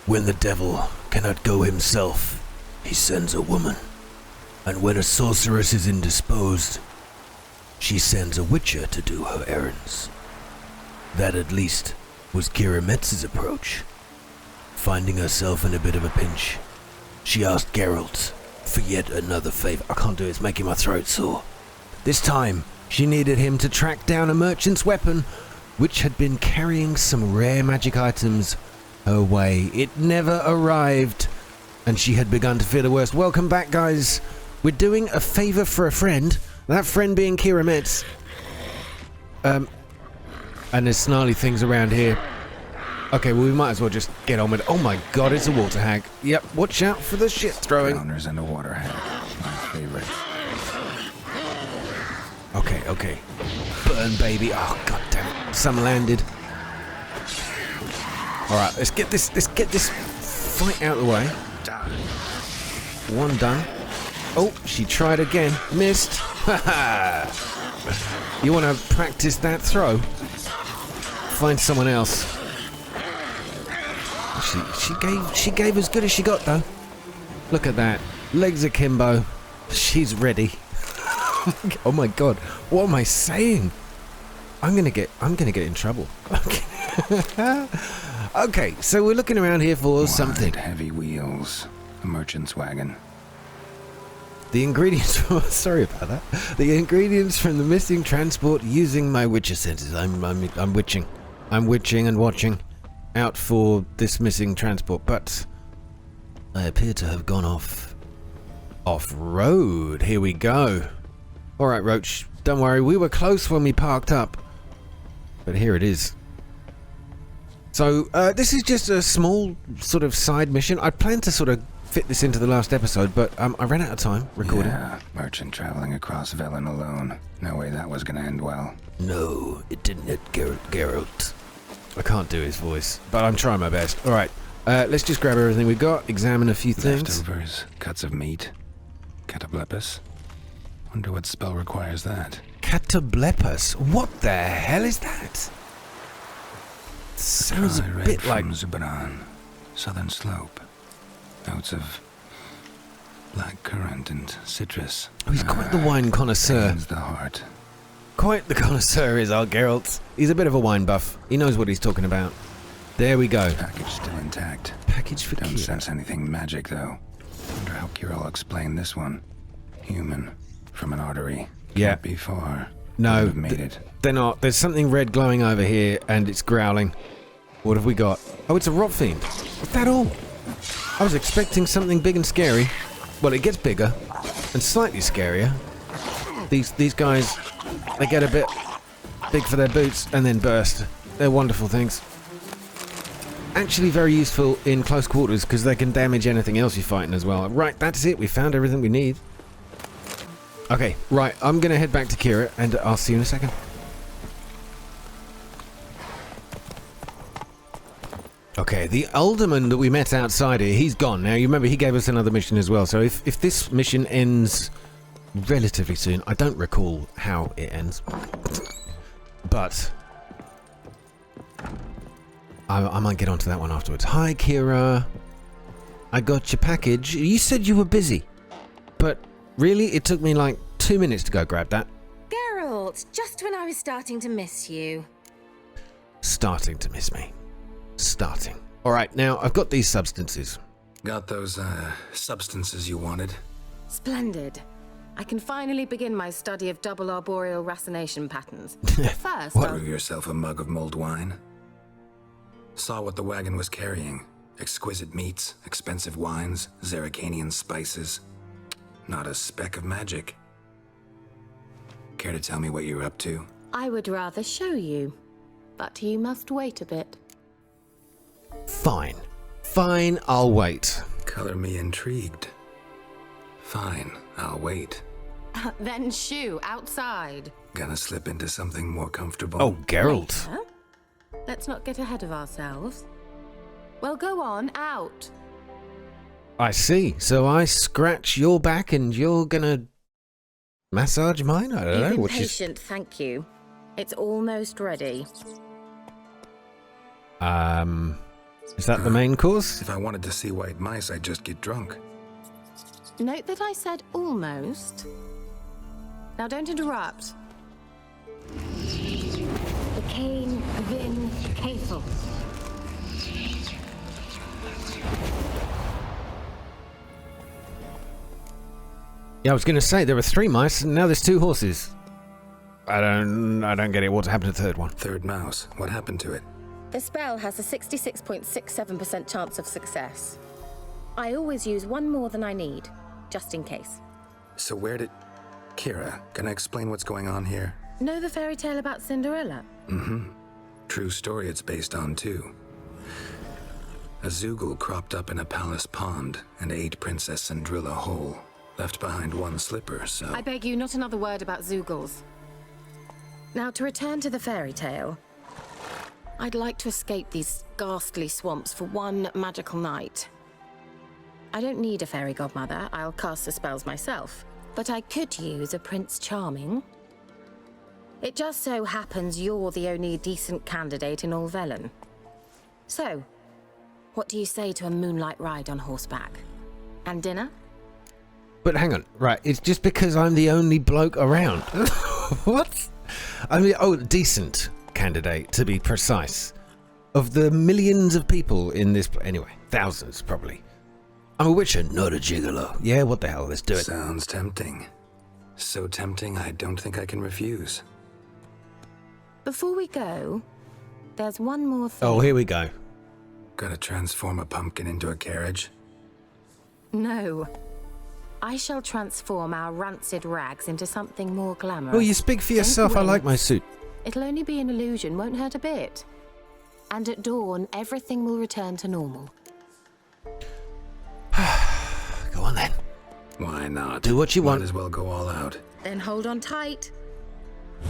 When the devil cannot go himself, he sends a woman. And when a sorceress is indisposed, she sends a witcher to do her errands. That at least was Keira Metz's approach. Finding herself in a bit of a pinch, she asked Geralt for yet another favor. I can't do it, it's making my throat sore. This time, she needed him to track down a merchant's weapon, which had been carrying some rare magic items her way. It never arrived, and she had begun to fear the worst. Welcome back, guys. We're doing a favor for a friend, that friend being Keira Metz. And there's snarly things around here. Okay, well, we might as well just get on with it. Oh my god, it's a water hag. Yep, watch out for the shit throwing. Drowners and a water hag, my favorite. Okay. Burn, baby. Oh, god damn it. Some landed. Alright, let's get this fight out of the way. One done. Oh, she tried again. Missed. Haha. You want to practice that throw? Find someone else. She gave as good as she got, though. Look at that. Legs akimbo. She's ready. Oh my god. What am I saying? I'm gonna get in trouble. Okay, so we're looking around here for something. Heavy wheels. A merchant's wagon. The ingredients from... Sorry about that. The ingredients from the missing transport using my witcher senses. I'm witching. I'm witching and watching out for this missing transport, but I appear to have gone off-road. Here we go. Alright, Roach, don't worry, we were close when we parked up, but here it is. So, this is just a small sort of side mission. I planned to sort of fit this into the last episode, but I ran out of time recording. Yeah, merchant traveling across Velen alone. No way that was gonna end well. No, it didn't at Geralt. I can't do his voice, but I'm trying my best. Alright, let's just grab everything we've got, examine a few things. Leftovers, cuts of meat, catoblepus. Wonder what spell requires that. Catoblepus? What the hell is that? Sounds a bit like... from Zubran, southern slope. Notes of black currant and citrus. Oh, he's quite the wine connoisseur. The heart. Quite the connoisseur is our Geralt. He's a bit of a wine buff. He knows what he's talking about. There we go. Package still intact. Package for Don't Keira. sense anything magic, though. Wonder how Keira will explain this one. Human. From an artery. Yeah. Can't be far. No, Made it. they're not. There's something red glowing over here, and it's growling. What have we got? Oh, it's a rot fiend. Is that all? I was expecting something big and scary. Well, it gets bigger and slightly scarier. These guys, they get a bit big for their boots and then burst. They're wonderful things. Actually very useful in close quarters because they can damage anything else you're fighting as well. Right, that's it. We found everything we need. Okay, right. I'm going to head back to Keira and I'll see you in a second. Okay, the alderman that we met outside here, he's gone. Now, you remember he gave us another mission as well. So if this mission ends relatively soon, I don't recall how it ends. But I might get onto that one afterwards. Hi, Keira. I got your package. You said you were busy. But really, it took me like 2 minutes to go grab that. Geralt, just when I was starting to miss you. Starting to miss me. Starting. Alright, now I've got these substances. Got those, substances you wanted? Splendid. I can finally begin my study of double arboreal racination patterns. But first, Brew yourself a mug of mulled wine. Saw what the wagon was carrying. Exquisite meats, expensive wines, Zeracanian spices. Not a speck of magic. Care to tell me what you're up to? I would rather show you, but you must wait a bit. Fine. Fine, I'll wait. Color me intrigued. Fine, I'll wait. Then shoo, outside. Gonna slip into something more comfortable. Oh, Geralt. Later? Let's not get ahead of ourselves. Well, go on, out. I see. So I scratch your back and you're gonna massage mine? I don't know. You've What been patient, thank you. It's almost ready. Is that the main course? If I wanted to see white mice, I'd just get drunk. Note that I said almost. Now don't interrupt. The Cain Vin Cathel. Yeah, I was going to say there were 3 mice and now there's 2 horses. I don't get it. What's happened to the third one? Third mouse. What happened to it? The spell has a 66.67% chance of success. I always use 1 more than I need, just in case. So where did... Keira, can I explain what's going on here? Know the fairy tale about Cinderella? Mm-hmm. True story it's based on, too. A Zoogle cropped up in a palace pond and ate Princess Cinderella whole. Left behind 1 slipper, so... I beg you, not another word about Zoogles. Now, to return to the fairy tale, I'd like to escape these ghastly swamps for 1 magical night. I don't need a fairy godmother, I'll cast the spells myself. But I could use a Prince Charming. It just so happens you're the only decent candidate in all Velen. So, what do you say to a moonlight ride on horseback? And dinner? But hang on, right, it's just because I'm the only bloke around. What? I mean, oh, decent candidate, to be precise. Of the millions of people in this... Anyway, thousands, probably. I'm a witcher, not a gigolo. Yeah, what the hell, let's do it. Sounds tempting. So tempting, I don't think I can refuse. Before we go, there's 1 more thing. Oh, here we go. Gotta transform a pumpkin into a carriage? No. I shall transform our rancid rags into something more glamorous. Well, you speak for yourself, I like my suit. It'll only be an illusion, won't hurt a bit. And at dawn, everything will return to normal. Go on then. Why not? Do what you want. Might as well go all out. Then hold on tight.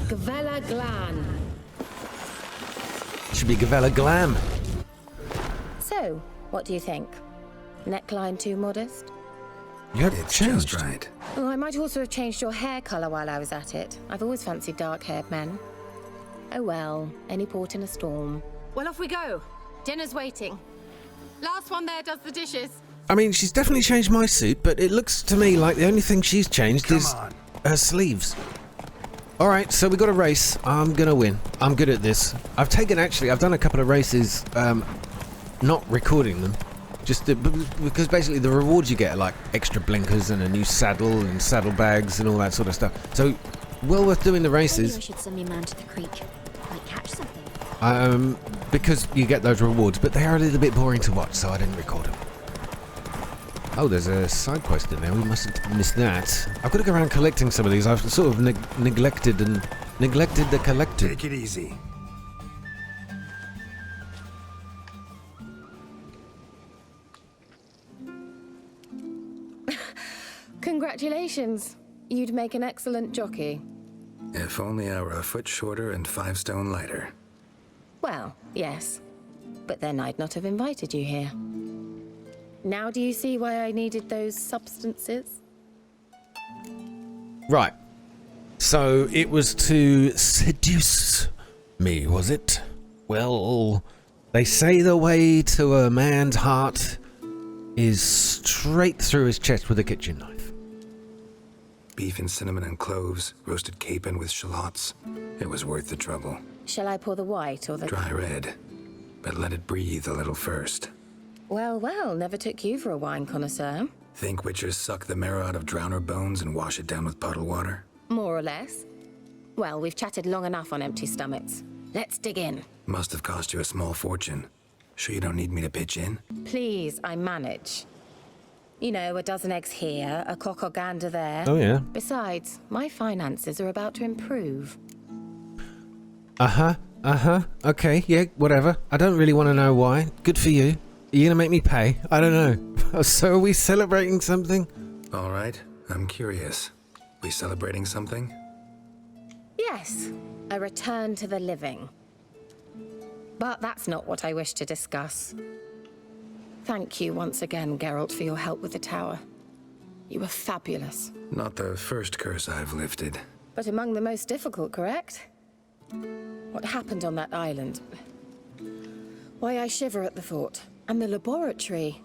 Gavella Glan. Should be Gavella Glam. So, what do you think? Neckline too modest? You have It's changed. just right. Oh, I might also have changed your hair colour while I was at it. I've always fancied dark-haired men. Oh well, any port in a storm. Well, off we go. Dinner's waiting. Last one there does the dishes. I mean, she's definitely changed my suit, but it looks to me like the only thing she's changed is her sleeves. Alright, so we got a race. I'm gonna win. I'm good at this. I've done a couple of races, not recording them. Just because basically the rewards you get are like extra blinkers and a new saddle and saddlebags and all that sort of stuff. So, well worth doing the races. Maybe I should send me man to the creek. Might catch something. Because you get those rewards, but they are a little bit boring to watch, so I didn't record them. Oh, there's a side quest in there. We mustn't miss that. I've got to go around collecting some of these. I've sort of neglected the collecting. Take it easy. Congratulations. You'd make an excellent jockey. If only I were a foot shorter and 5 stone lighter. Well, yes. But then I'd not have invited you here. Now do you see why I needed those substances? Right. So it was to seduce me, was it? Well, they say the way to a man's heart is straight through his chest with a kitchen knife. Beef and cinnamon and cloves, roasted capon with shallots. It was worth the trouble. Shall I pour the white or the... Dry red, but let it breathe a little first. Well, well, never took you for a wine connoisseur. Think witchers suck the marrow out of drowner bones and wash it down with puddle water? More or less. Well, we've chatted long enough on empty stomachs. Let's dig in. Must have cost you a small fortune. Sure you don't need me to pitch in? Please, I manage. You know, a dozen eggs here, a cock or gander there. Oh, yeah. Besides, my finances are about to improve. Okay, yeah, whatever. I don't really want to know why. Good for you. Are you gonna make me pay? I don't know. So are we celebrating something? All right, I'm curious. We celebrating something? Yes, a return to the living. But that's not what I wish to discuss. Thank you once again, Geralt, for your help with the tower. You were fabulous. Not the first curse I've lifted. But among the most difficult, correct? What happened on that island? Why I shiver at the thought. And the laboratory.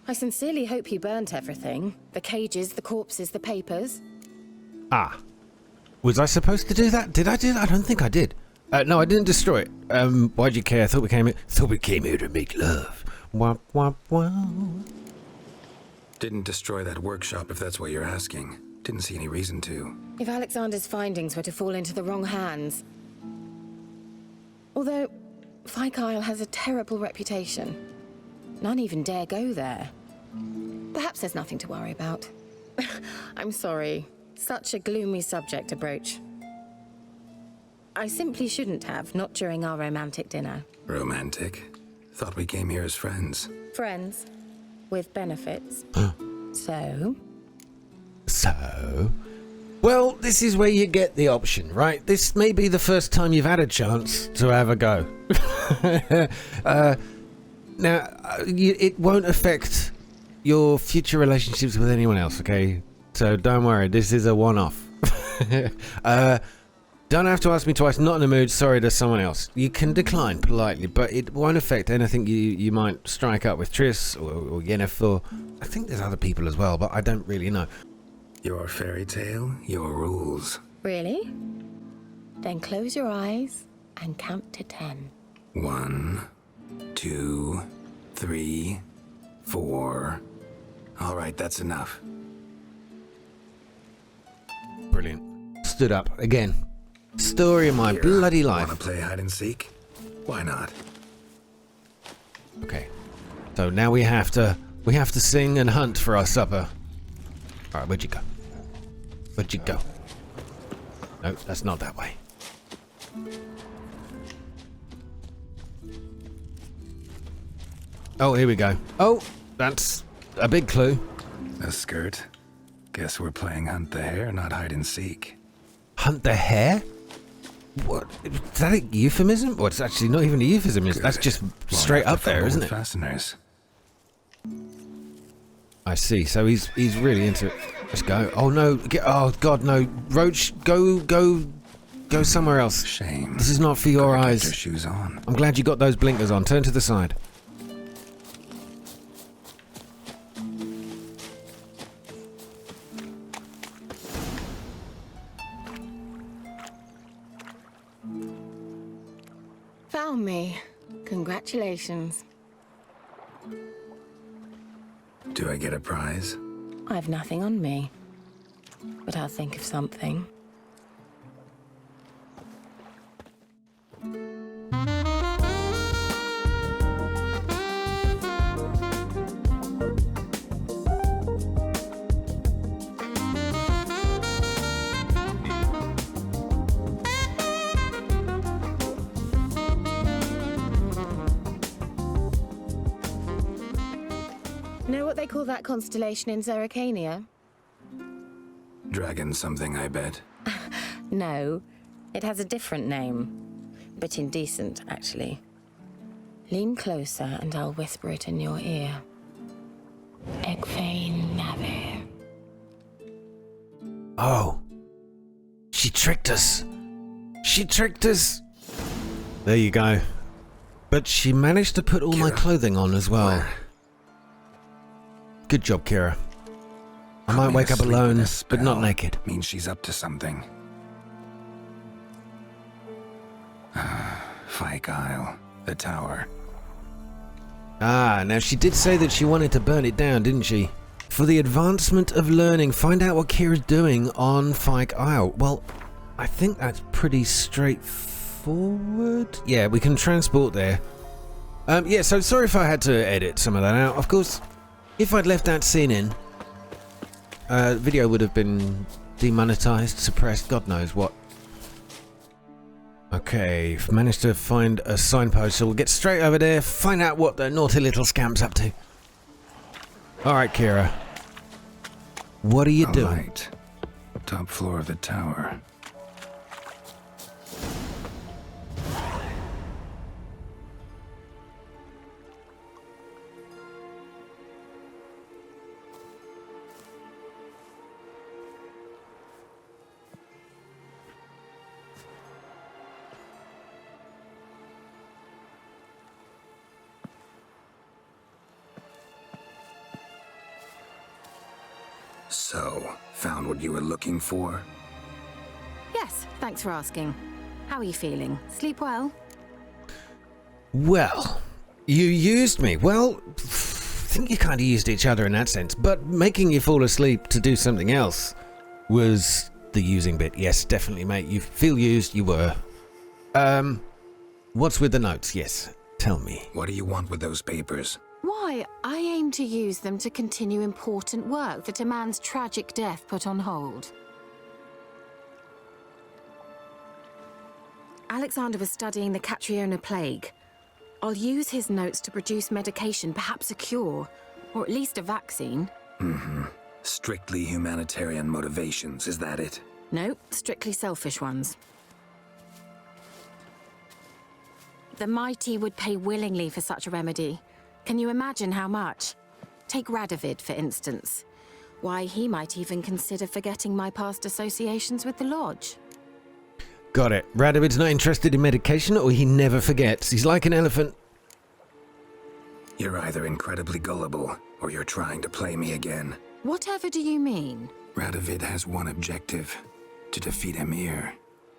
I sincerely hope you burnt everything. The cages, the corpses, the papers. Ah. Was I supposed to do that? Did I do that? I don't think I did. No, I didn't destroy it. Why'd you care? Thought we came here to make love. Wah, wah, wah. Didn't destroy that workshop if that's what you're asking. Didn't see any reason to. If Alexander's findings were to fall into the wrong hands. Although, Fyke Isle has a terrible reputation. None even dare go there. Perhaps there's nothing to worry about. I'm sorry. Such a gloomy subject to broach. I simply shouldn't have, not during our romantic dinner. Romantic? Thought we came here as friends. Friends. With benefits. So? So? Well, this is where you get the option, right? This may be the first time you've had a chance to have a go. Now, it won't affect your future relationships with anyone else, okay? So don't worry, this is a one-off. Don't have to ask me twice, not in the mood, sorry, there's someone else. You can decline politely, but it won't affect anything you might strike up with Triss or Yennefer. I think there's other people as well, but I don't really know. Your fairy tale, your rules. Really? Then close your eyes and count to 10. 1, 2, 3, 4. All right, that's enough. Brilliant. Stood up again. Story of my bloody life. Wanna play hide and seek? Why not? Okay. So now we have to sing and hunt for our supper. All right, where'd you go? Where'd you go? No, that's not that way. Oh, here we go. Oh, that's a big clue. A skirt. Guess we're playing hunt the hare, not hide and seek. Hunt the hare? What? Is that a euphemism? Well, it's actually not even a euphemism. Good. That's just straight up there, isn't it? Fasteners. I see. So he's really into it. Let's go. Oh no! Oh God, no! Roach, go somewhere else. Shame. This is not for your Gotta eyes. get your shoes on. I'm glad you got those blinkers on. Turn to the side. Found me. Congratulations. Do I get a prize? I've nothing on me. But I'll think of something. Know what they call that constellation in Zerrikania? Dragon something, I bet. No, it has a different name. But indecent, actually. Lean closer and I'll whisper it in your ear. Egfain Nave. Oh. She tricked us. She tricked us. There you go. But she managed to put all my Keira. clothing on as well. Where? Good job, Keira. I Put might me wake to up sleep with alone, a but not spell. naked. Means she's up to something. Fyke Isle, the tower. Ah, now she did say that she wanted to burn it down, didn't she? For the advancement of learning, find out what Kira's doing on Fyke Isle. Well, I think that's pretty straightforward. Yeah, we can transport there. Yeah, so sorry if I had to edit some of that out. Of course, if I'd left that scene in, video would have been demonetized, suppressed, God knows what. Okay, I've managed to find a signpost, so we'll get straight over there, find out what the naughty little scamp's up to. Alright, Keira. What are you A doing? light. Top floor of the tower. So, found what you were looking for? Yes, thanks for asking. How are you feeling? Sleep well? Well, you used me. Well, I think you kind of used each other in that sense, but making you fall asleep to do something else was the using bit. Yes, definitely, mate. You feel used, you were. What's with the notes? Yes, tell me. What do you want with those papers? Why, I aim to use them to continue important work that a man's tragic death put on hold. Alexander was studying the Catriona plague. I'll use his notes to produce medication, perhaps a cure, or at least a vaccine. Strictly humanitarian motivations, is that it? No, strictly selfish ones. The mighty would pay willingly for such a remedy. Can you imagine how much? Take Radovid, for instance. Why, he might even consider forgetting my past associations with the Lodge. Got it. Radovid's not interested in medication, or he never forgets. He's like an elephant. You're either incredibly gullible, or you're trying to play me again. Whatever do you mean? Radovid has one objective: to defeat Emir.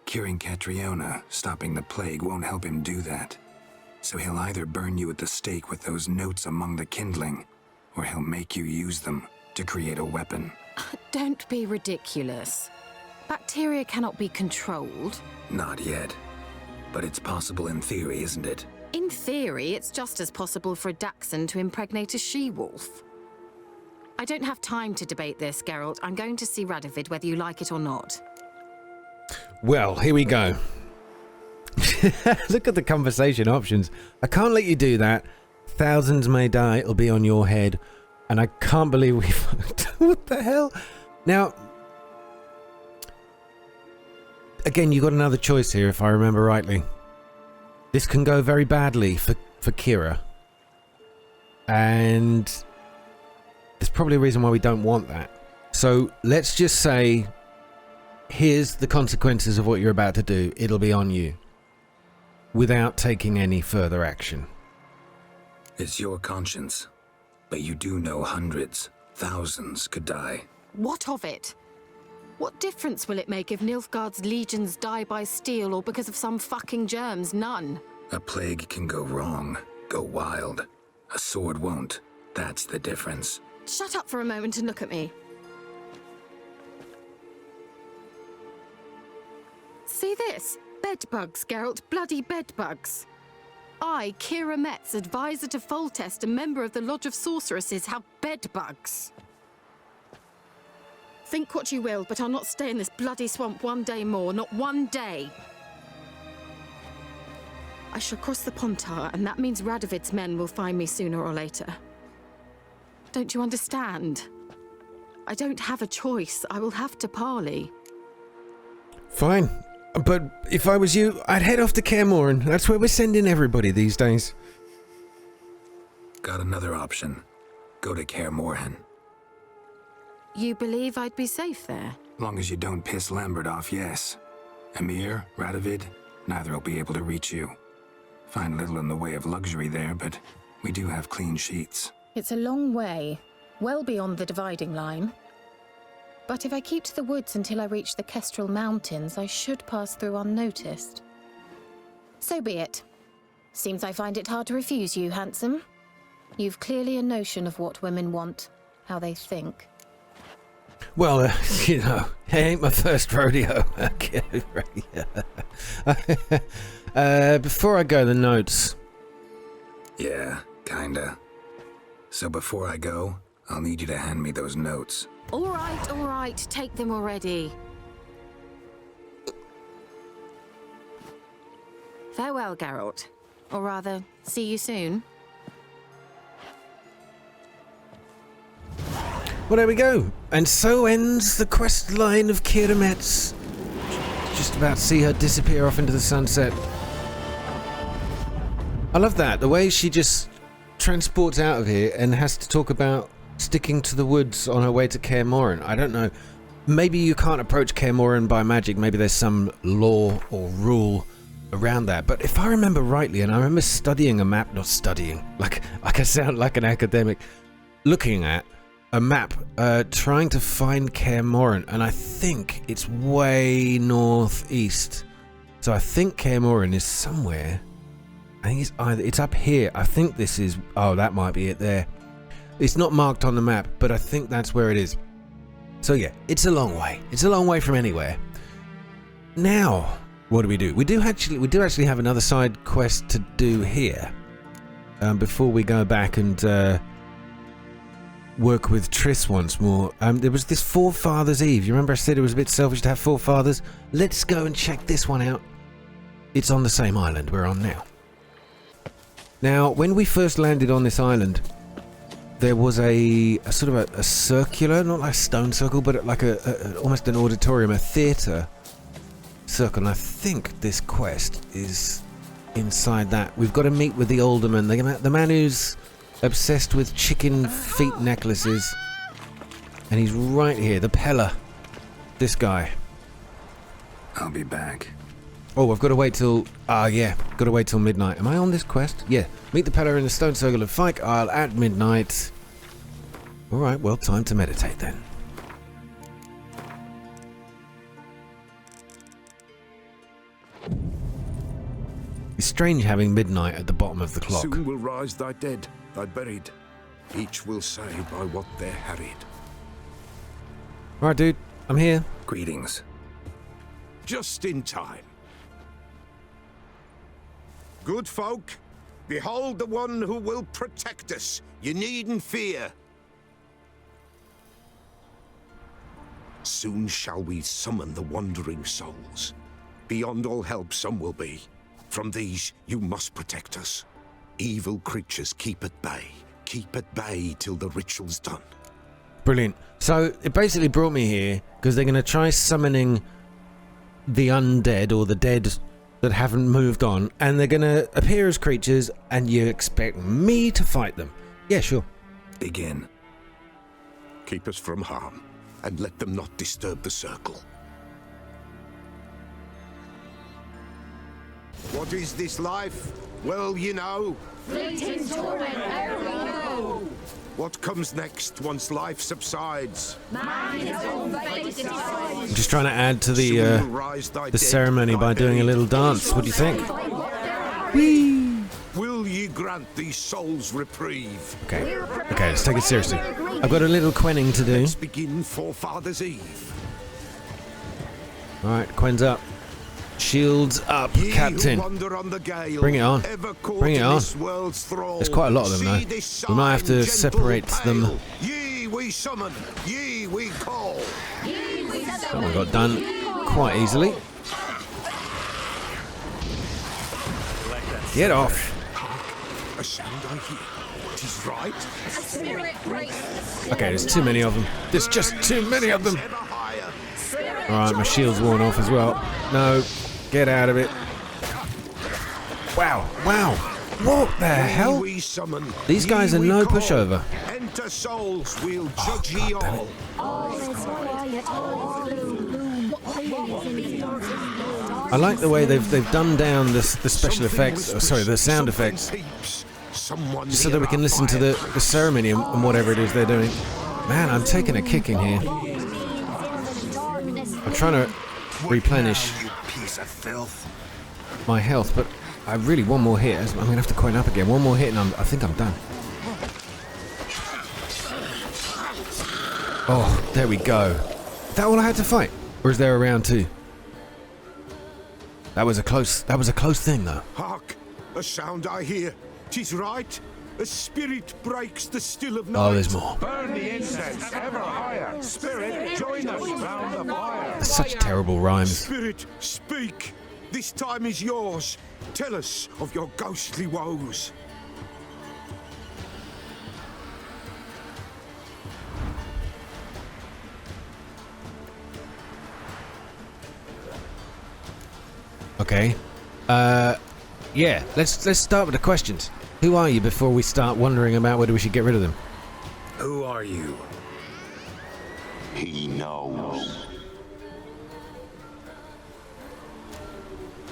Curing Catriona, stopping the plague, won't help him do that. So he'll either burn you at the stake with those notes among the kindling, or he'll make you use them to create a weapon. Don't be ridiculous. Bacteria cannot be controlled. Not yet. But it's possible in theory, isn't it? In theory, it's just as possible for a Dachshund to impregnate a she-wolf. I don't have time to debate this, Geralt. I'm going to see Radovid whether you like it or not. Well, here we go. Look at the conversation options. I can't let you do that. Thousands may die. It'll be on your head. And I can't believe we fucked. What the hell? Now, again, you got another choice here, if I remember rightly. This can go very badly for Keira. And there's probably a reason why we don't want that. So let's just say, here's the consequences of what you're about to do. It'll be on you. Without taking any further action. It's your conscience. But you do know hundreds, thousands could die. What of it? What difference will it make if Nilfgaard's legions die by steel or because of some fucking germs? None. A plague can go wrong, go wild. A sword won't. That's the difference. Shut up for a moment and look at me. See this? Bedbugs, Geralt. Bloody bedbugs. I, Keira Metz, advisor to Foltest, a member of the Lodge of Sorceresses, have bedbugs. Think what you will, but I'll not stay in this bloody swamp one day more. Not one day. I shall cross the Pontar, and that means Radovid's men will find me sooner or later. Don't you understand? I don't have a choice. I will have to parley. Fine. But if I was you, I'd head off to Kaer Morhen. That's where we're sending everybody these days. Got another option. Go to Kaer Morhen. You believe I'd be safe there? Long as you don't piss Lambert off, yes. Emir, Radovid, neither will be able to reach you. Find little in the way of luxury there, but we do have clean sheets. It's a long way, well beyond the dividing line. But if I keep to the woods until I reach the Kestrel Mountains, I should pass through unnoticed. So be it. Seems I find it hard to refuse you, handsome. You've clearly a notion of what women want, how they think. Well, you know, it ain't my first rodeo. Before I go, the notes. Yeah, kinda. So before I go, I'll need you to hand me those notes. All right, take them already. Farewell, Geralt. Or rather, see you soon. Well, there we go. And so ends the quest line of Keira Metz. Just about to see her disappear off into the sunset. I love that. The way she just transports out of here and has to talk about sticking to the woods on her way to Kaer Morhen. I don't know. Maybe you can't approach Kaer Morhen by magic. Maybe there's some law or rule around that. But if I remember rightly, and I remember studying a map, not studying, like I sound like an academic, looking at a map trying to find Kaer and I think it's way northeast. So I think Kaer is somewhere. I think it's up here. I think this is... Oh, that might be it there. It's not marked on the map, but I think that's where it is. So yeah, it's a long way. It's a long way from anywhere. Now, what do? We do actually have another side quest to do here. Before we go back and work with Triss once more. There was this Forefathers Eve. You remember I said it was a bit selfish to have forefathers? Let's go and check this one out. It's on the same island we're on now. Now, when we first landed on this island, there was a sort of a circular, not like a stone circle, but like almost an auditorium, a theatre circle. And I think this quest is inside that. We've got to meet with the alderman, the man who's obsessed with chicken feet necklaces. And he's right here, the Pella. This guy. I'll be back. Oh, I've got to wait till... yeah. Got to wait till midnight. Am I on this quest? Yeah. Meet the Pella in the stone circle of Fyke Isle at midnight. Alright, well, time to meditate then. It's strange having midnight at the bottom of the clock. Soon will rise thy dead, thy buried. Each will say by what they're harried. Alright, dude. I'm here. Greetings. Just in time. Good folk, behold the one who will protect us. You needn't fear. Soon shall we summon the wandering souls. Beyond all help some will be. From these you must protect us. Evil creatures keep at bay. Keep at bay till the ritual's done. Brilliant. So it basically brought me here because they're going to try summoning the undead or the dead that haven't moved on, and they're going to appear as creatures, and you expect me to fight them. Yeah, sure. Begin. Keep us from harm, and let them not disturb the circle. What is this life? Well, you know. Fleeting torment, ere we go. What comes next once life subsides? Man is all fate I'm just trying to add to the ceremony by doing a little dance. What do you think? Whee! Will ye grant these souls reprieve? Okay, let's take it seriously. I've got a little quenning to do. Let's begin Forefathers Eve. Alright, Quen's up. Shields up, Captain. Bring it on. Bring it on. There's quite a lot of them, though. We might have to separate them. Ye we summon, ye we call. That one got done quite easily. Get off. A sound I hear. 'Tis right. Okay, there's too many of them. There's just too many of them. Alright, my shield's worn off as well. No. Get out of it. Wow. What the hell? These guys are no pushover. Enter souls, we'll judge ye all. I like the way they've dumbed down the special effects, the sound effects, just so that we can listen to the ceremony and whatever it is they're doing. Man, I'm taking a kick in here. I'm trying to replenish my health, but I really one more hit. I'm gonna have to coin up again. One more hit, and I think I'm done. Oh, there we go. Is that all I had to fight, or is there a round two? That was a close thing, though. Hark! A sound I hear. 'Tis right. A spirit breaks the still of night. Oh, there's more. Burn the incense ever higher. Spirit, join us round the fire. That's such terrible rhymes. Spirit, speak. This time is yours. Tell us of your ghostly woes. Okay. Yeah. Let's start with the questions. Who are you before we start wondering about whether we should get rid of them? Who are you? He knows.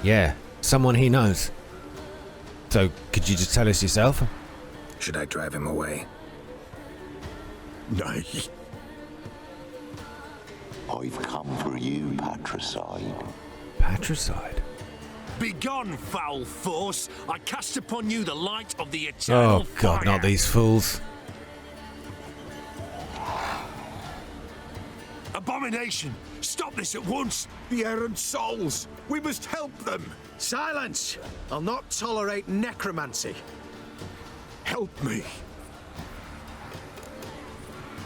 Yeah, someone he knows. So, could you just tell us yourself? Should I drive him away? Nay. I've come for you, patricide. Patricide? Begone, foul force! I cast upon you the light of the eternal Oh god, fire. not these fools. Abomination! Stop this at once! The errant souls! We must help them! Silence! I'll not tolerate necromancy. Help me!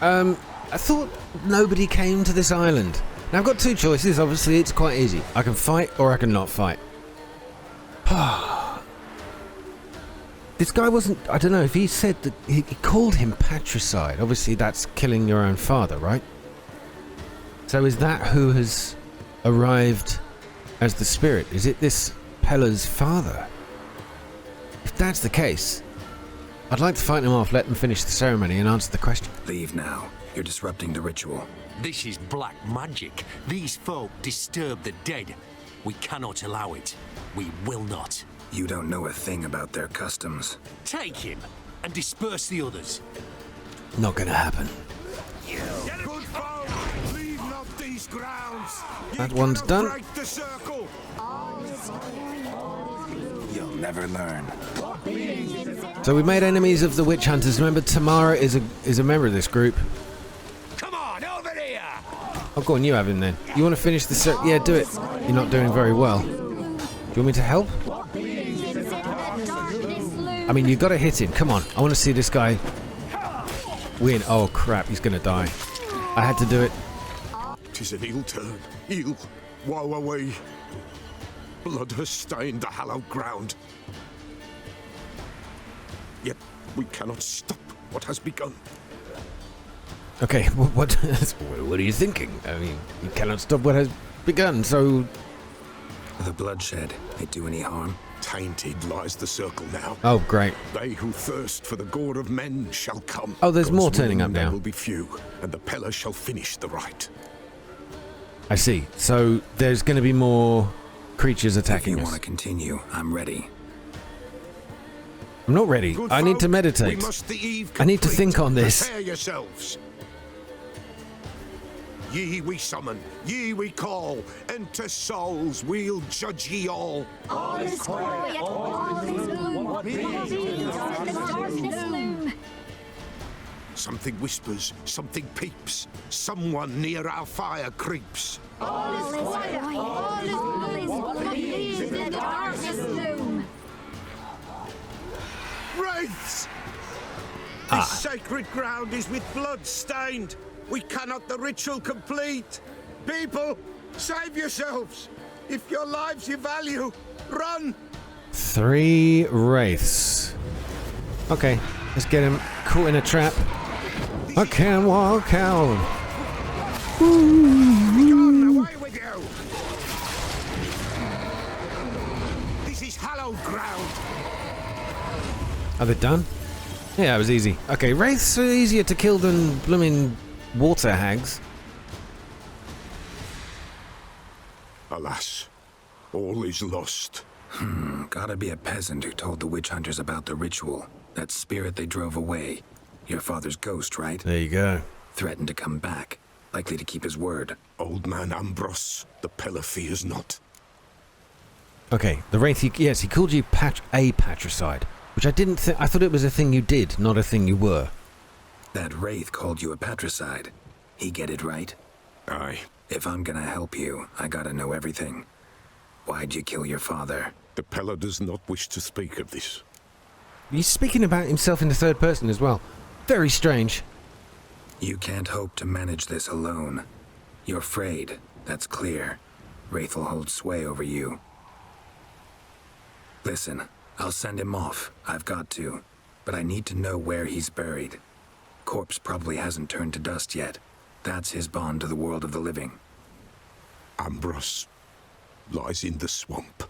I thought nobody came to this island. Now I've got two choices, obviously it's quite easy. I can fight or I can not fight. This guy wasn't, I don't know, if he said that, he called him patricide. Obviously that's killing your own father, right? So is that who has arrived as the spirit? Is it this Pella's father? If that's the case, I'd like to fight him off, let them finish the ceremony and answer the question. Leave now. You're disrupting the ritual. This is black magic. These folk disturb the dead. We cannot allow it. We will not. You don't know a thing about their customs. Take him and disperse the others. Not gonna happen. Good folk, leave not these grounds! That one's done. Break the circle! You'll never learn. So we made enemies of the witch hunters. Remember, Tamara is a member of this group. Come on, over here! Oh, go on, you have him then. You want to finish the yeah, do it. You're not doing very well. Do you want me to help? I mean, you got to hit him. Come on, I want to see this guy win. Oh crap, he's gonna die. I had to do it. 'Tis an ill turn. Ill. Woe away. Blood has stained the hallowed ground. Yet we cannot stop what has begun. Okay, what are you thinking? I mean, you cannot stop what has begun. So, The bloodshed, it do any harm? Tainted lies the circle now. oh great. They who thirst for the gore of men shall come. Oh, there's more God's turning up men now. will be few, and the Pella shall finish the rite. I see. So there's going to be more creatures If attacking you us. want to continue, I'm ready. I'm not ready. Good I need to folk, meditate. We must the eve I need to complete. think on this. Prepare yourselves. Ye we summon, ye we call. Enter souls, we'll judge ye all. All is quiet, all is gloom. What is in the darkness loom? Something whispers, something peeps. Someone near our fire creeps. All is quiet, all is gloom. What is in the darkness loom? Wraiths! This sacred ground is with blood stained. We cannot the ritual complete. People, save yourselves. If your lives you value, run. 3 wraiths. Okay, let's get him caught in a trap. I can walk out. Begone, away with you. This is hallowed ground. Are they done? Yeah, it was easy. Okay, wraiths are easier to kill than blooming water hags. Alas, all is lost. Gotta be a peasant who told the witch hunters about the ritual. That spirit they drove away. Your father's ghost, right? There you go. Threatened to come back. Likely to keep his word. Old man Ambros, the Pella fears not. Okay, the wraith, he called you a patricide, which I didn't think, I thought it was a thing you did, not a thing you were. That wraith called you a patricide. He get it right? Aye. If I'm gonna help you, I gotta know everything. Why'd you kill your father? The Pella does not wish to speak of this. He's speaking about himself in the third person as well. Very strange. You can't hope to manage this alone. You're afraid, that's clear. Wraith will hold sway over you. Listen, I'll send him off. I've got to. But I need to know where he's buried. Corpse probably hasn't turned to dust yet. That's his bond to the world of the living. Ambros lies in the swamp.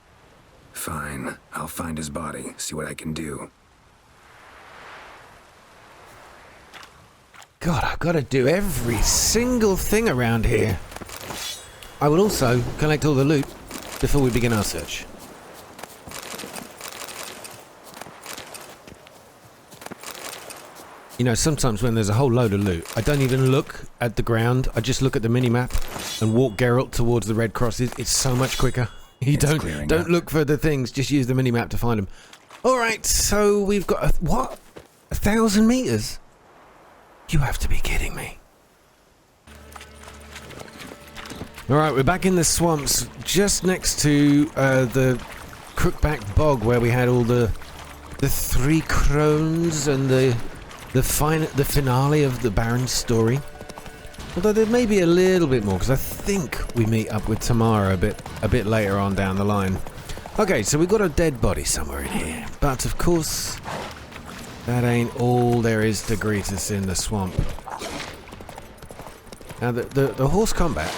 Fine. I'll find his body, see what I can do. God, I've got to do every single thing around here. I will also collect all the loot before we begin our search. You know, sometimes when there's a whole load of loot, I don't even look at the ground. I just look at the minimap and walk Geralt towards the red crosses. It's so much quicker. You don't look for the things, just use the minimap to find them. Alright, so we've got what? 1,000 meters? You have to be kidding me. Alright, we're back in the swamps, just next to the Crookback Bog, where we had all the 3 crones and the finale of the Baron's story. Although there may be a little bit more, because I think we meet up with Tamara a bit later on down the line. Okay, so we've got a dead body somewhere in here. But of course, that ain't all there is to greet us in the swamp. Now, the horse combat,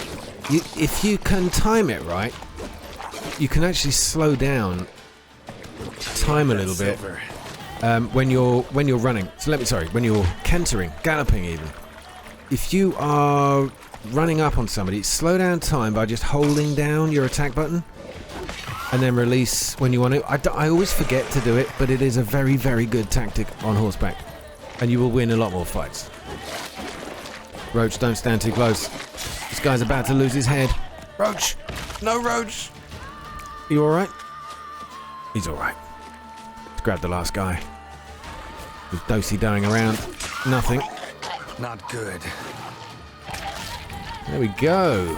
if you can time it right, you can actually slow down time a little bit when you're running. So when you're cantering, galloping even. If you are running up on somebody, slow down time by just holding down your attack button and then release when you want to. I always forget to do it, but it is a very, very good tactic on horseback, and you will win a lot more fights. Roach, don't stand too close. This guy's about to lose his head. Roach! No, Roach! You alright? He's alright. Let's grab the last guy. With Dosey dying around. Nothing. Not good. There we go.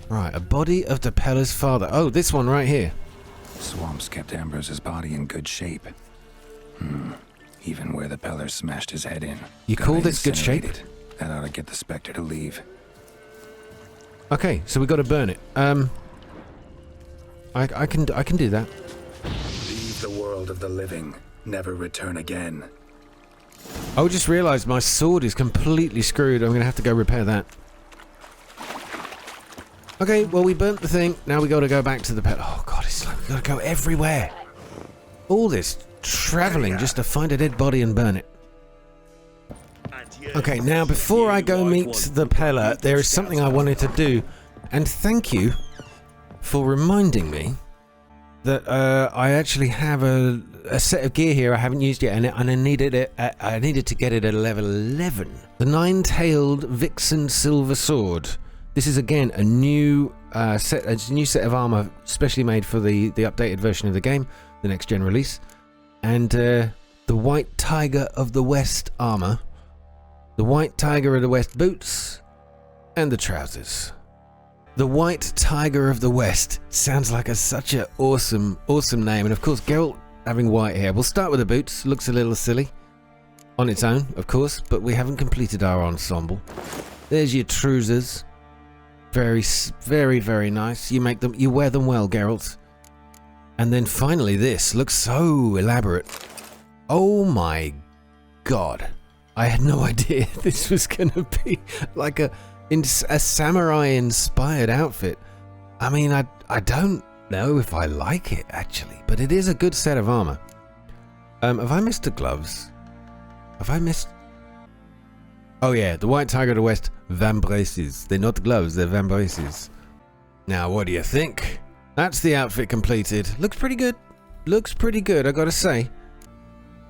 Right, a body of the Pella's father. Oh, this one right here. Swamps kept Ambrose's body in good shape. Even where the Peller smashed his head in. You call this good shape? That ought to get the Spectre to leave. Okay, so we got to burn it. I can do that. Leave the world of the living. Never return again. I just realised my sword is completely screwed. I'm going to have to go repair that. Okay, well, we burnt the thing. Now we got to go back to the pet. Oh, God, it's like we got to go everywhere. All this travelling just to find a dead body and burn it. Okay, now before I go meet the Pella, there is something I wanted to do. And thank you for reminding me that I actually have a set of gear here I haven't used yet, and I needed it. I needed to get it at level 11. The Nine-Tailed Vixen Silver Sword. This is again a new set of armor, specially made for the updated version of the game, the next gen release, and the White Tiger of the West armor, the White Tiger of the West boots, and the trousers. The White Tiger of the West sounds like such an awesome name, and of course Geralt having white hair. We'll start with the boots. Looks a little silly on its own, of course, but we haven't completed our ensemble. There's your trousers. Very, very, very nice. You wear them well, Geralt. And then finally this looks so elaborate. Oh my God. I had no idea this was gonna be like a samurai-inspired outfit. I mean, I don't know if I like it, actually, but it is a good set of armor. Have I missed the gloves? Have I missed... Oh yeah, the White Tiger of the West vambraces. They're not gloves, they're vambraces. Now, what do you think? That's the outfit completed. Looks pretty good. Looks pretty good, I gotta say.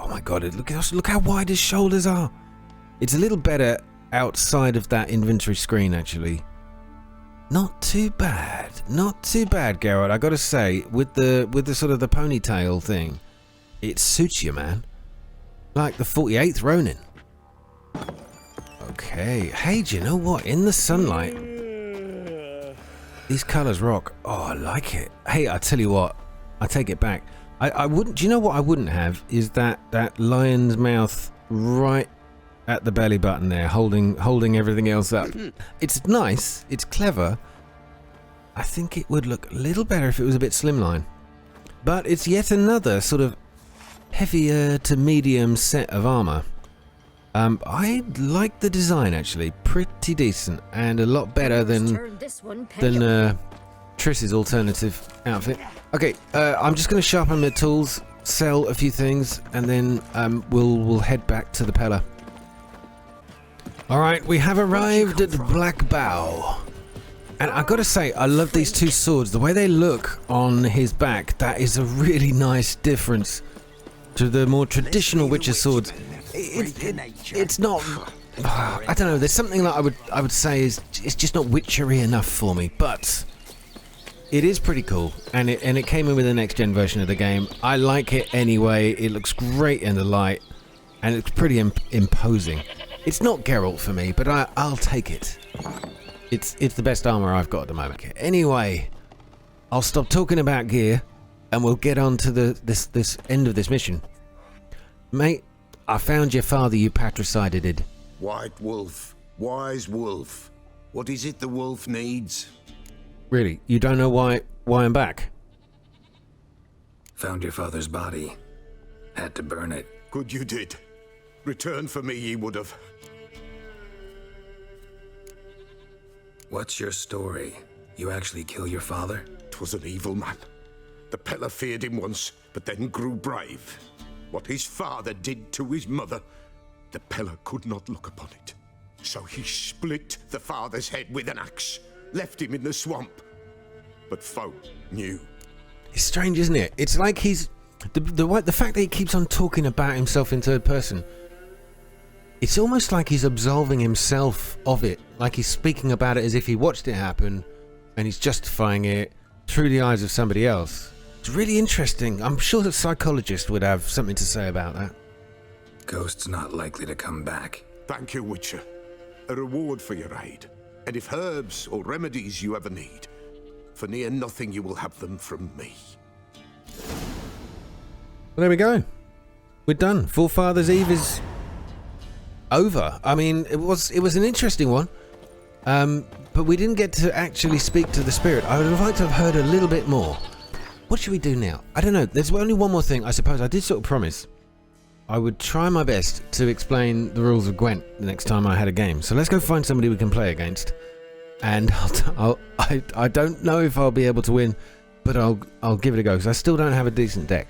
Oh my God, look how wide his shoulders are. It's a little better outside of that inventory screen, actually. Not too bad. Not too bad, Geralt. I gotta say, with the sort of the ponytail thing, it suits you, man. Like the 48th Ronin. Okay. Hey, do you know what? In the sunlight, these colours rock. Oh, I like it. Hey, I tell you what, I take it back. I wouldn't. Do you know what I wouldn't have? Is that lion's mouth right at the belly button there, holding everything else up. It's nice. It's clever. I think it would look a little better if it was a bit slimline. But it's yet another sort of heavier to medium set of armor. I like the design, actually. Pretty decent, and a lot better than Triss's alternative outfit. Okay, I'm just going to sharpen the tools, sell a few things, and then we'll head back to the Pella. Alright, we have arrived at Black Bow. And I've got to say, I love these two swords. The way they look on his back, that is a really nice difference to the more traditional Witcher swords. it's not. I don't know. There's something that I would say is it's just not witchery enough for me, but it is pretty cool, and it came in with the next gen version of the game. I like it anyway. It looks great in the light, and it's pretty imposing. It's not Geralt for me, but I'll take it. It's the best armor I've got at the moment. Anyway, I'll stop talking about gear, and we'll get on to this end of this mission. Mate, I found your father you patricided. White wolf, wise wolf. What is it the wolf needs? Really? You don't know why I'm back? Found your father's body. Had to burn it. Good you did. Return for me ye would have. What's your story? You actually kill your father? 'Twas an evil man. The Pella feared him once, but then grew brave. What his father did to his mother, the Pella could not look upon it. So he split the father's head with an axe, left him in the swamp. But folk knew. It's strange, isn't it? It's like he's the fact that he keeps on talking about himself in third person. It's almost like he's absolving himself of it, like he's speaking about it as if he watched it happen, and he's justifying it through the eyes of somebody else. It's really interesting. I'm sure the psychologist would have something to say about that. Ghost's not likely to come back. Thank you, Witcher. A reward for your aid. And if herbs or remedies you ever need, for near nothing you will have them from me. Well, there we go. We're done. Forefathers Eve is over. I mean, it was an interesting one, but we didn't get to actually speak to the spirit. I would have liked to have heard a little bit more. What should we do now? I don't know. There's only one more thing. I suppose I did sort of promise I would try my best to explain the rules of Gwent the next time I had a game. So let's go find somebody we can play against. And I don't know if I'll be able to win, but I'll give it a go because I still don't have a decent deck.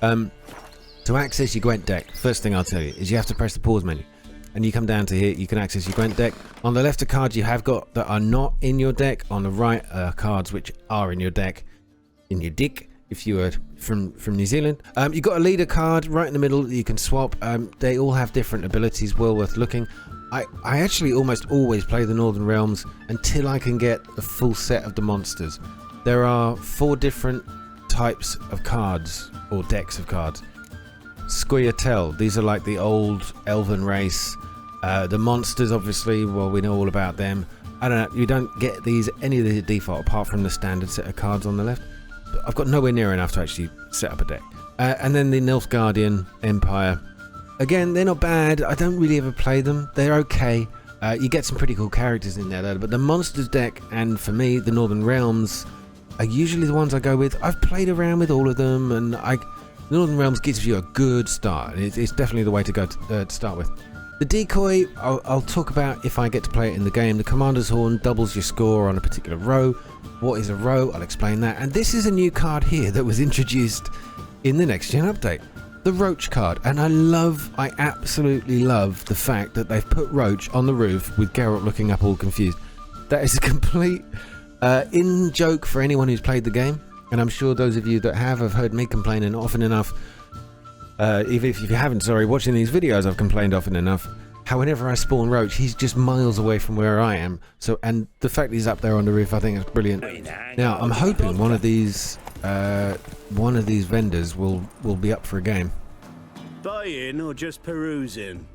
To access your Gwent deck, first thing I'll tell you is you have to press the pause menu, and you come down to here. You can access your Gwent deck. On the left are cards you have got that are not in your deck. On the right are cards which are in your deck, in your dick. If you were from New Zealand, you've got a leader card right in the middle that you can swap. They all have different abilities, well worth looking. I actually almost always play the Northern Realms until I can get a full set of the monsters. There are 4 different types of cards, or decks of cards. Squirtel, these are like the old elven race. The monsters, obviously, well, we know all about them. I don't know, you don't get any of the default apart from the standard set of cards on the left. But I've got nowhere near enough to actually set up a deck. And then the Nilfgaardian Empire. Again, they're not bad. I don't really ever play them. They're okay. You get some pretty cool characters in there, though. But the Monsters deck, and for me, the Northern Realms, are usually the ones I go with. I've played around with all of them, and the Northern Realms gives you a good start. It's definitely the way to go to start with. The decoy, I'll talk about if I get to play it in the game. The Commander's Horn doubles your score on a particular row. What is a row? I'll explain that. And this is a new card here that was introduced in the next gen update. The Roach card. And I absolutely love the fact that they've put Roach on the roof with Geralt looking up all confused. That is a complete in-joke for anyone who's played the game. And I'm sure those of you that have heard me complaining often enough. Even if you haven't, watching these videos, I've complained often enough. How whenever I spawn Roach, he's just miles away from where I am. So, and the fact he's up there on the roof, I think is brilliant. Now, I'm hoping one of these vendors will be up for a game. Buying or just perusing?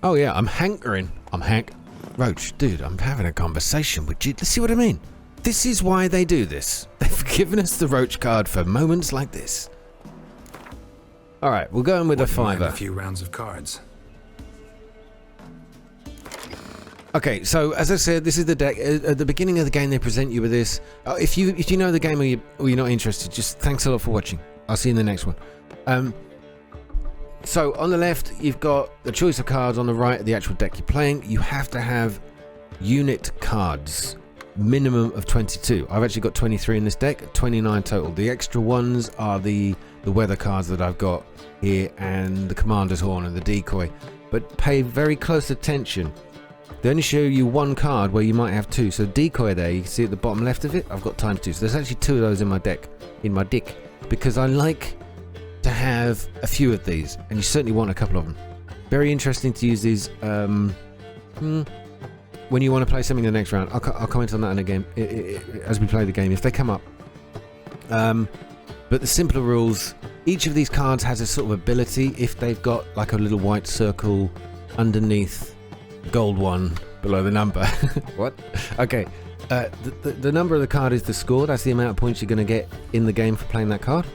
Oh yeah, I'm hankering. I'm Hank. Roach, dude, I'm having a conversation with you. See what I mean? This is why they do this. They've given us the Roach card for moments like this. All right, we'll go in with a Fiver. A few rounds of cards. Okay, so as I said, this is the deck. At the beginning of the game, they present you with this. If you know the game or you're not interested, just thanks a lot for watching. I'll see you in the next one. So on the left, you've got the choice of cards. On the right, the actual deck you're playing. You have to have unit cards, minimum of 22. I've actually got 23 in this deck, 29 total. The extra ones are the weather cards that I've got here, and the Commander's Horn and the decoy. But pay very close attention. They only show you one card where you might have 2. So decoy there, you can see at the bottom left of it, I've got ×2. So there's actually 2 of those in my deck, because I like to have a few of these, and you certainly want a couple of them. Very interesting to use these when you want to play something in the next round. I'll comment on that in a game as we play the game if they come up. But the simpler rules, each of these cards has a sort of ability if they've got like a little white circle underneath gold one below the number. What? Okay. The number of the card is the score. That's the amount of points you're going to get in the game for playing that card.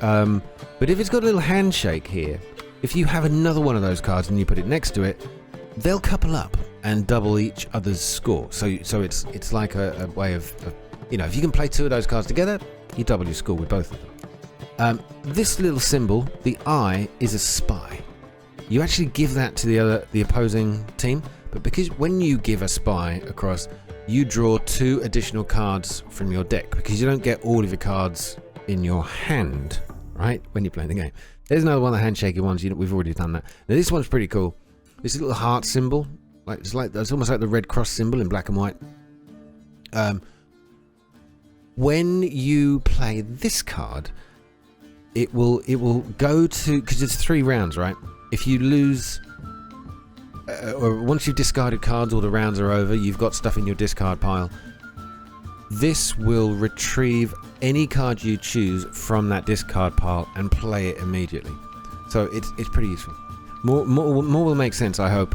But if it's got a little handshake here, if you have another one of those cards and you put it next to it, they'll couple up and double each other's score. So it's like a way of if you can play two of those cards together, you double your score with both of them. This little symbol, the eye, is a spy. You actually give that to the opposing team, but because when you give a spy across, you draw 2 additional cards from your deck because you don't get all of your cards in your hand, right? When you're playing the game. There's another one of the handshaky ones. We've already done that. Now this one's pretty cool. This little heart symbol, it's almost like the red cross symbol in black and white. When you play this card, it will go to, because it's 3 rounds, right? If you lose, or once you've discarded cards, all the rounds are over. You've got stuff in your discard pile. This will retrieve any card you choose from that discard pile and play it immediately. So it's pretty useful. More will make sense. I hope.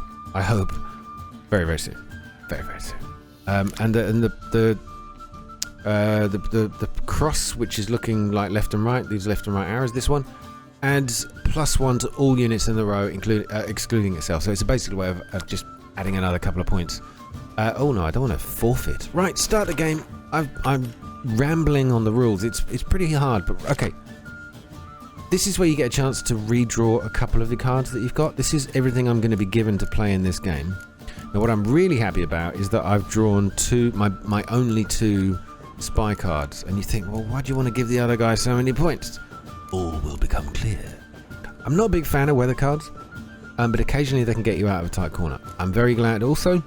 Very, very soon. Very, very soon. And the cross, which is looking like left and right, these left and right arrows, this one adds +1 to all units in the row, excluding itself. So it's a basic way of just adding another couple of points. Oh no, I don't want to forfeit. Right, start the game. I'm rambling on the rules. It's pretty hard, but okay. This is where you get a chance to redraw a couple of the cards that you've got. This is everything I'm going to be given to play in this game. Now, what I'm really happy about is that I've drawn my only 2 spy cards. And you think, well, why do you want to give the other guy so many points? All will become clear. I'm not a big fan of weather cards, but occasionally they can get you out of a tight corner. I'm very glad also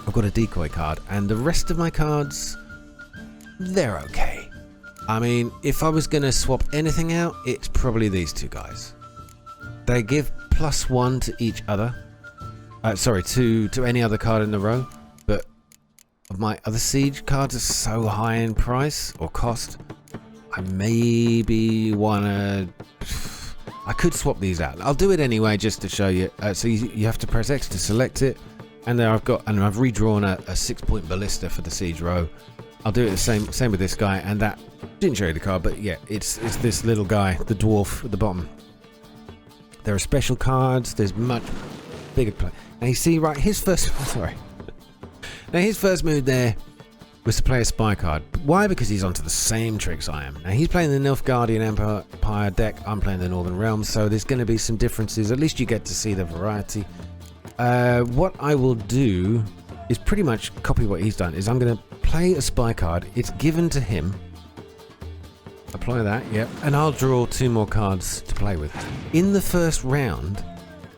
I've got a decoy card, and the rest of my cards, they're okay. I mean, if I was going to swap anything out, it's probably these 2 guys. They give +1 to each other. To any other card in the row, but my other siege cards are so high in price or cost, I maybe wanna. I could swap these out. I'll do it anyway just to show you. So you have to press X to select it, and there I've redrawn a 6-point ballista for the siege row. I'll do it the same with this guy, and that didn't show you the card, but yeah, it's this little guy, the dwarf at the bottom. There are special cards. There's much bigger play. Now you see, right, his first move there was to play a spy card. Why? Because he's onto the same tricks I am. Now he's playing the Nilfgaardian Empire deck. I'm playing the Northern Realms, so there's going to be some differences. At least you get to see the variety. What I will do is pretty much copy what he's done. Is I'm going to play a spy card. It's given to him. Apply that, yep. And I'll draw 2 more cards to play with. In the first round,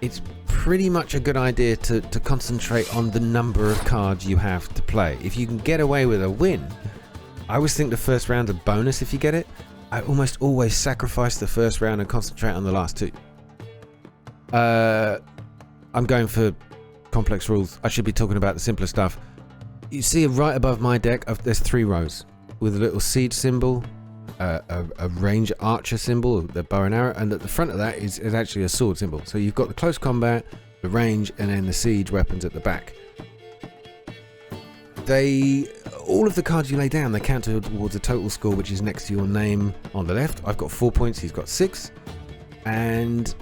it's pretty much a good idea to concentrate on the number of cards you have to play. If you can get away with a win, I always think the first round's a bonus if you get it. I almost always sacrifice the first round and concentrate on the last 2. I'm going for complex rules. I should be talking about the simpler stuff. You see right above my deck, there's 3 rows with a little siege symbol, a range archer symbol, the bow and arrow, and at the front of that is actually a sword symbol. So you've got the close combat, the range, and then the siege weapons at the back. All of the cards you lay down, they count towards a total score, which is next to your name on the left. I've got 4 points, he's got 6, and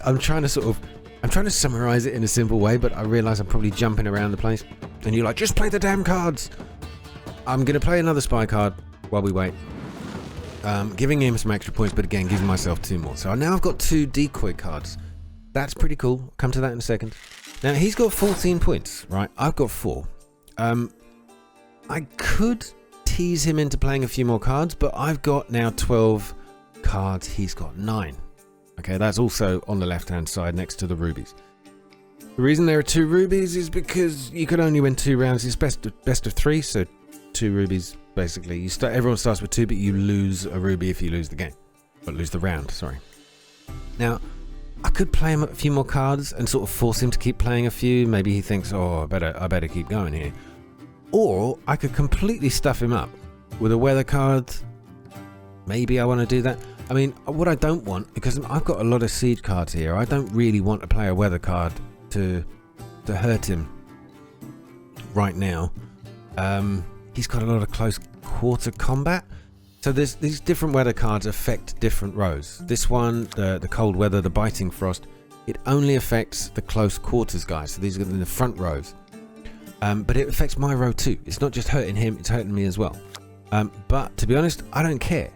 I'm trying to summarize it in a simple way, but I realize I'm probably jumping around the place, and you're like, just play the damn cards. I'm gonna play another spy card while we wait, giving him some extra points, but again giving myself 2 more. So now I've got 2 decoy cards. That's pretty cool. I'll come to that in a second. Now he's got 14 points, right? I've got 4. I could tease him into playing a few more cards, but I've got now 12 cards. He's got 9. Okay, that's also on the left hand side next to the rubies. The reason there are 2 rubies is because you could only win 2 rounds. It's best of 3, so 2 rubies basically. Everyone starts with 2, but you lose a ruby if you lose the game, or lose the round. Sorry. Now, I could play him a few more cards and sort of force him to keep playing a few. Maybe he thinks, oh, I better keep going here. Or I could completely stuff him up with a weather card. Maybe I want to do that. I mean, what I don't want, because I've got a lot of siege cards here, I don't really want to play a weather card to hurt him right now. He's got a lot of close quarter combat. So these different weather cards affect different rows. This one, the cold weather, the biting frost, it only affects the close quarters guys. So these are in the front rows. But it affects my row too. It's not just hurting him, it's hurting me as well. But to be honest, I don't care.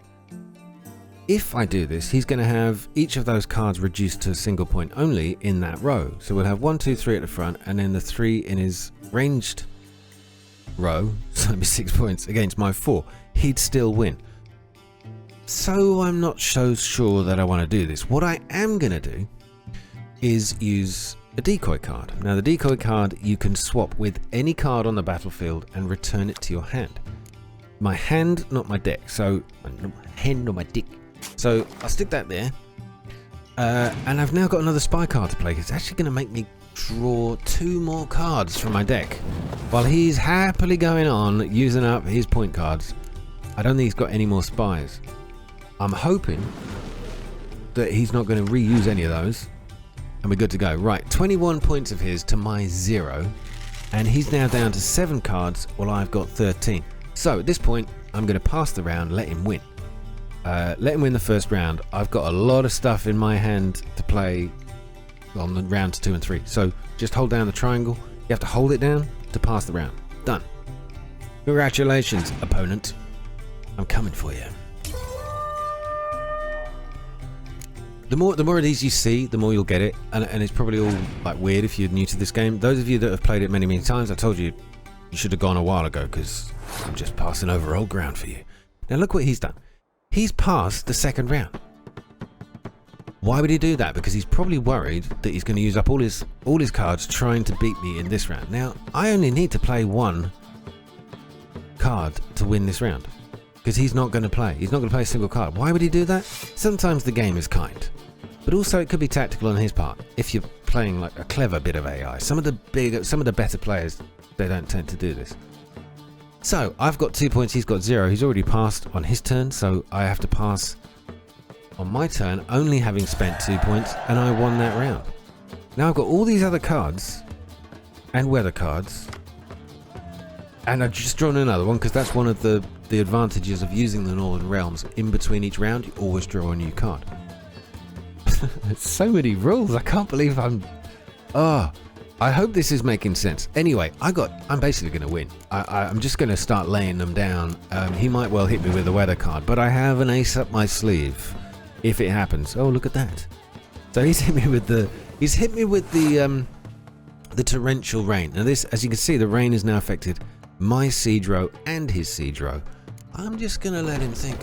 If I do this, he's going to have each of those cards reduced to a single point only in that row. So we'll have 1, 2, 3 at the front, and then the 3 in his ranged row, so it'll be 6 points against my 4. He'd still win. So I'm not so sure that I want to do this. What I am going to do is use a decoy card. Now the decoy card you can swap with any card on the battlefield and return it to your hand. My hand, not my deck. So my hand or my dick. So I'll stick that there. And I've now got another spy card to play. It's actually going to make me draw 2 more cards from my deck while he's happily going on using up his point cards. I don't think he's got any more spies. I'm hoping that he's not going to reuse any of those and we're good to go. Right, 21 points of his to my 0, and he's now down to 7 cards while I've got 13. So at this point I'm going to pass the round, let him win. Let him win the first round. I've got a lot of stuff in my hand to play on the rounds 2 and 3. So just hold down the triangle. You have to hold it down to pass the round. Done. Congratulations, opponent. I'm coming for you. The more of these you see, the more you'll get it, and it's probably all like weird if you're new to this game. Those of you that have played it many times, I told you you should have gone a while ago because I'm just passing over old ground for you. Now look what he's done. He's passed the second round. Why would he do that? Because he's probably worried that he's going to use up all his cards trying to beat me in this round. Now I only need to play 1 card to win this round because he's not going to play. He's not going to play a single card. Why would he do that? Sometimes the game is kind. But also it could be tactical on his part if you're playing like a clever bit of AI. Some of the better players, they don't tend to do this. So I've got 2 points, he's got 0. He's already passed on his turn, so I have to pass on my turn, only having spent 2 points, and I won that round. Now I've got all these other cards and weather cards, and I've just drawn another one because that's one of the advantages of using the Northern Realms. In between each round, you always draw a new card. There's so many rules. I can't believe I hope this is making sense. Anyway, I'm basically going to win. I'm just going to start laying them down. He might well hit me with a weather card, but I have an ace up my sleeve if it happens. Oh, look at that. So he's hit me with the torrential rain. Now this, as you can see, the rain has now affected my siege row and his siege row. I'm just going to let him think,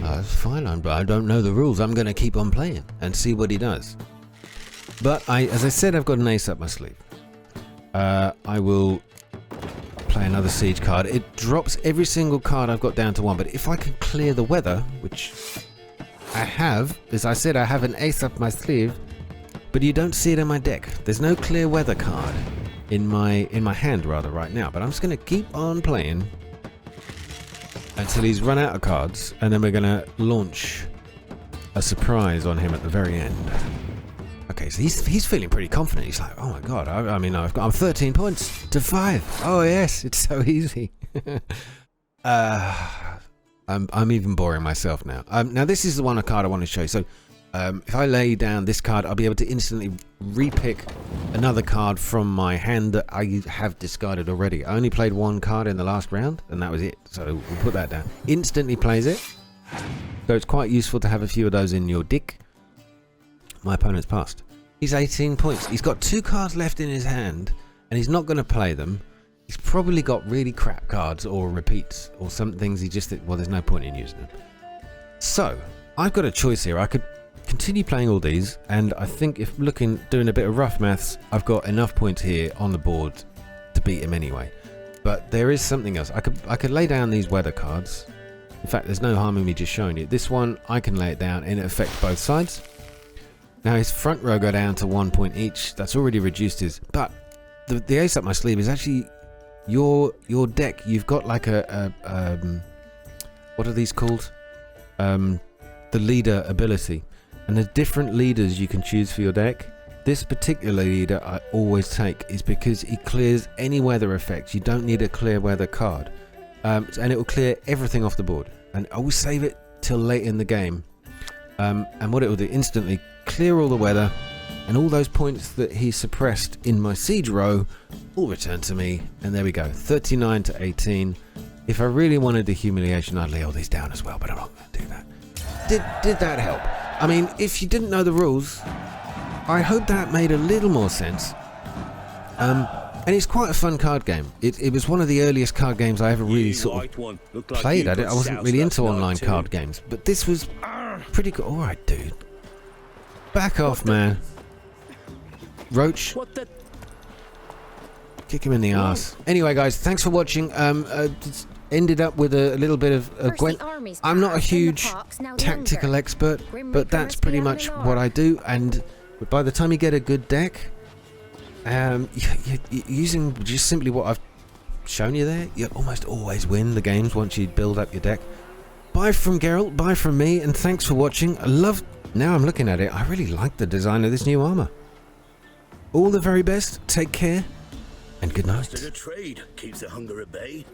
oh, it's fine, I don't know the rules. I'm going to keep on playing and see what he does. But as I said, I've got an ace up my sleeve. I will play another siege card. It drops every single card I've got down to 1. But if I can clear the weather, which I have, as I said, I have an ace up my sleeve. But you don't see it in my deck. There's no clear weather card in my hand rather right now. But I'm just going to keep on playing until he's run out of cards, and then we're going to launch a surprise on him at the very end. Okay, so he's feeling pretty confident. He's like, oh my god, I'm 13 points to 5. Oh yes, it's so easy. I'm even boring myself now. Now this is the one card I want to show you. So if I lay down this card, I'll be able to instantly repick another card from my hand that I have discarded already. I only played 1 card in the last round, and that was it. So we'll put that down. Instantly plays it. So it's quite useful to have a few of those in your deck. My opponent's passed. He's 18 points. He's got 2 cards left in his hand, and he's not going to play them. He's probably got really crap cards or repeats or some things he just well, there's no point in using them. So I've got a choice here. I could continue playing all these, and I think if doing a bit of rough maths, I've got enough points here on the board to beat him anyway. But there is something else. I could lay down these weather cards. In fact, there's no harm in me just showing you. This one, I can lay it down and it affects both sides. Now his front row go down to 1 point each. That's already reduced his. But the ace up my sleeve is actually your deck. You've got like a what are these called? The leader ability, and there's different leaders you can choose for your deck. This particular leader I always take is because he clears any weather effects. You don't need a clear weather card, and it will clear everything off the board. And I will save it till late in the game. And what it will do, instantly clear all the weather, and all those points that he suppressed in my siege row all return to me. And there we go, 39 to 18. If I really wanted the humiliation, I'd lay all these down as well, but I'm not going to do that. Did that help? I mean, if you didn't know the rules, I hope that made a little more sense. And it's quite a fun card game. It was one of the earliest card games I ever really sort of played at it. I wasn't really into online card games, but this was pretty cool. Alright, dude. Back off, man. Roach. Kick him in the arse. Anyway, guys, thanks for watching. Ended up with a little bit of Gwent. I'm not a huge tactical expert, but that's pretty much what I do. And by the time you get a good deck, using just simply what I've shown you there, you almost always win the games once you build up your deck. Bye from Geralt, bye from me, and thanks for watching. Now I'm looking at it, I really like the design of this new armor. All the very best, take care, and good night. Trade keeps the hunger at bay.